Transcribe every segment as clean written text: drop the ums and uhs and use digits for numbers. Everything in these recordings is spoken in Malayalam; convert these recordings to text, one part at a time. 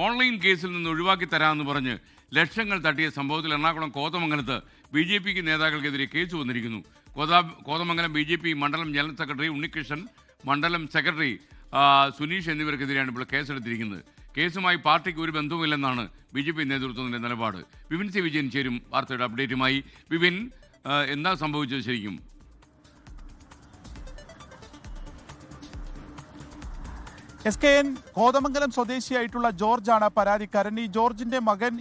ഓൺലൈൻ കേസിൽ നിന്ന് ഒഴിവാക്കി തരാമെന്ന് പറഞ്ഞ് ലക്ഷങ്ങൾ തട്ടിയ സംഭവത്തിൽ എറണാകുളം കോതമംഗലത്ത് BJP നേതാക്കൾക്കെതിരെ കേസ് വന്നിരിക്കുന്നു. കോതമംഗലം BJP മണ്ഡലം ജനറൽ സെക്രട്ടറി ഉണ്ണികൃഷ്ണൻ, മണ്ഡലം സെക്രട്ടറി സുനീഷ് എന്നിവർക്കെതിരെയാണ് ഇപ്പോൾ കേസെടുത്തിരിക്കുന്നത്. കേസുമായി പാർട്ടിക്ക് ഒരു ബന്ധവുമില്ലെന്നാണ് BJP നേതൃത്വത്തിൻ്റെ നിലപാട്. വിപിൻ സി വിജയൻ ചേരും വാർത്തയുടെ അപ്ഡേറ്റുമായി. വിപിൻ, എന്താ സംഭവിച്ചത് ശരിക്കും? SKN കോതമംഗലം സ്വദേശിയായിട്ടുള്ള ജോർജാണ് പരാതിക്കാരൻ. ഈ ജോർജിന്റെ മകൻ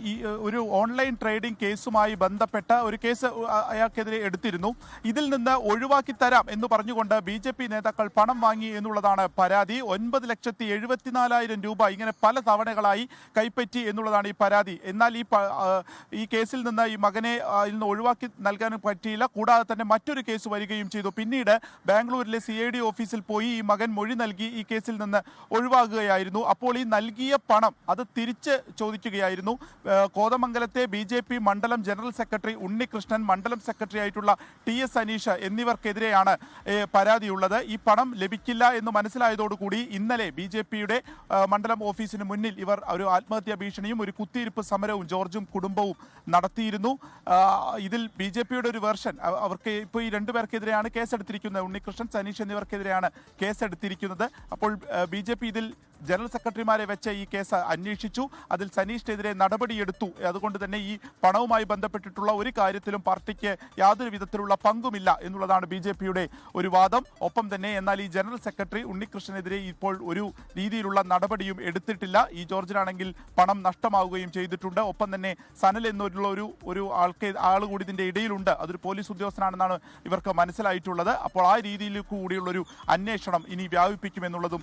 ഒരു ഓൺലൈൻ ട്രേഡിംഗ് കേസുമായി ബന്ധപ്പെട്ട ഒരു കേസ് അയാൾക്കെതിരെ എടുത്തിരുന്നു. ഇതിൽ നിന്ന് ഒഴിവാക്കി തരാം എന്ന് പറഞ്ഞുകൊണ്ട് BJP നേതാക്കൾ പണം വാങ്ങി എന്നുള്ളതാണ് പരാതി. 9,74,000 രൂപ ഇങ്ങനെ പല തവണകളായി കൈപ്പറ്റി എന്നുള്ളതാണ് ഈ പരാതി. എന്നാൽ ഈ കേസിൽ നിന്ന് ഈ മകനെ ഇന്ന് ഒഴിവാക്കി നൽകാനും പറ്റിയില്ല. കൂടാതെ തന്നെ മറ്റൊരു കേസ് വരികയും ചെയ്തു. പിന്നീട് ബാംഗ്ലൂരിലെ CID ഓഫീസിൽ പോയി ഈ മകൻ മൊഴി നൽകി ഈ കേസിൽ നിന്ന് ഒഴിവാകുകയായിരുന്നു. അപ്പോൾ ഈ നൽകിയ പണം അത് തിരിച്ച് ചോദിക്കുകയായിരുന്നു. കോതമംഗലത്തെ BJP മണ്ഡലം ജനറൽ സെക്രട്ടറി ഉണ്ണികൃഷ്ണൻ, മണ്ഡലം സെക്രട്ടറി ആയിട്ടുള്ള TS അനീഷ് എന്നിവർക്കെതിരെയാണ് പരാതിയുള്ളത്. ഈ പണം ലഭിക്കില്ല എന്ന് മനസ്സിലായതോടുകൂടി ഇന്നലെ BJPയുടെ മണ്ഡലം ഓഫീസിന് മുന്നിൽ ഇവർ ഒരു ആത്മഹത്യാ ഭീഷണിയും ഒരു കുത്തിയിരിപ്പ് സമരവും ജോർജും കുടുംബവും നടത്തിയിരുന്നു. ഇതിൽ BJPയുടെ ഒരു വെർഷൻ, അവർക്ക് ഇപ്പോൾ ഈ രണ്ടുപേർക്കെതിരെയാണ് കേസെടുത്തിരിക്കുന്നത്. ഉണ്ണികൃഷ്ണൻ, സനീഷ് എന്നിവർക്കെതിരെയാണ് കേസെടുത്തിരിക്കുന്നത്. അപ്പോൾ BJP ഇതിൽ ജനറൽ സെക്രട്ടറിമാരെ വെച്ച് ഈ കേസ് അന്വേഷിച്ചു. അതിൽ സനീഷിനെതിരെ നടപടിയെടുത്തു. അതുകൊണ്ട് തന്നെ ഈ പണവുമായി ബന്ധപ്പെട്ടിട്ടുള്ള ഒരു കാര്യത്തിലും പാർട്ടിക്ക് യാതൊരു വിധത്തിലുള്ള പങ്കുമില്ല എന്നുള്ളതാണ് BJPയുടെ ഒരു വാദം. ഒപ്പം തന്നെ എന്നാൽ ഈ ജനറൽ സെക്രട്ടറി ഉണ്ണികൃഷ്ണനെതിരെ ഇപ്പോൾ ഒരു രീതിയിലുള്ള നടപടിയും എടുത്തിട്ടില്ല. ഈ ജോർജിനാണെങ്കിൽ പണം നഷ്ടമാവുകയും ചെയ്തിട്ടുണ്ട്. ഒപ്പം തന്നെ സനൽ എന്നുള്ള ഒരു ആൾ കൂടി ഇതിൻ്റെ ഇടയിലുണ്ട്. അതൊരു പോലീസ് ഉദ്യോഗസ്ഥനാണെന്നാണ് ഇവർക്ക് മനസ്സിലായിട്ടുള്ളത്. അപ്പോൾ ആ രീതിയിൽ കൂടിയുള്ളൊരു അന്വേഷണം ഇനി വ്യാപിപ്പിക്കുമെന്നുള്ളതും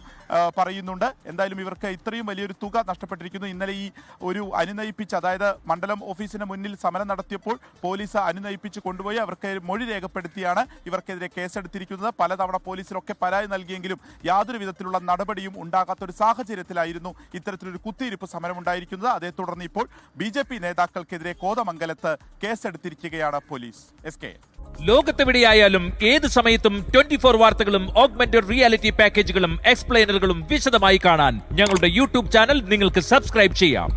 പറയുന്നുണ്ട്. എന്തായാലും ഇവർക്ക് ഇത്രയും വലിയൊരു തുക നഷ്ടപ്പെട്ടിരിക്കുന്നു. ഇന്നലെ ഈ ഒരു അനുനയിപ്പിച്ച്, അതായത് മണ്ഡലം ഓഫീസിന് മുന്നിൽ സമരം നടത്തിയപ്പോൾ പോലീസ് അനുനയിപ്പിച്ച് കൊണ്ടുപോയി അവർക്ക് മൊഴി രേഖപ്പെടുത്തിയാണ് ഇവർക്കെതിരെ കേസെടുത്തിരിക്കുന്നത്. പലതവണ പോലീസിലൊക്കെ പരാതി നൽകിയെങ്കിലും യാതൊരു വിധത്തിലുള്ള നടപടിയും ഉണ്ടാകാത്തൊരു സാഹചര്യത്തിലായിരുന്നു ഇത്തരത്തിലൊരു കുത്തിയിരിപ്പ് സമരം ഉണ്ടായിരിക്കുന്നത്. അതേ തുടർന്ന് ഇപ്പോൾ BJP നേതാക്കൾക്കെതിരെ കോതമംഗലത്ത് കേസെടുത്തിരിക്കുകയാണ് പോലീസ്. ലോകത്തെവിടെയായാലും ഏത് സമയത്തും 24 വാർത്തകളും ഓഗ്മെന്റഡ് റിയാലിറ്റി പാക്കേജുകളും എക്സ്പ്ലെയിനറുകളും വിശദമായി കാണാൻ ഞങ്ങളുടെ YouTube ചാനൽ നിങ്ങൾക്ക് സബ്സ്ക്രൈബ് ചെയ്യാം.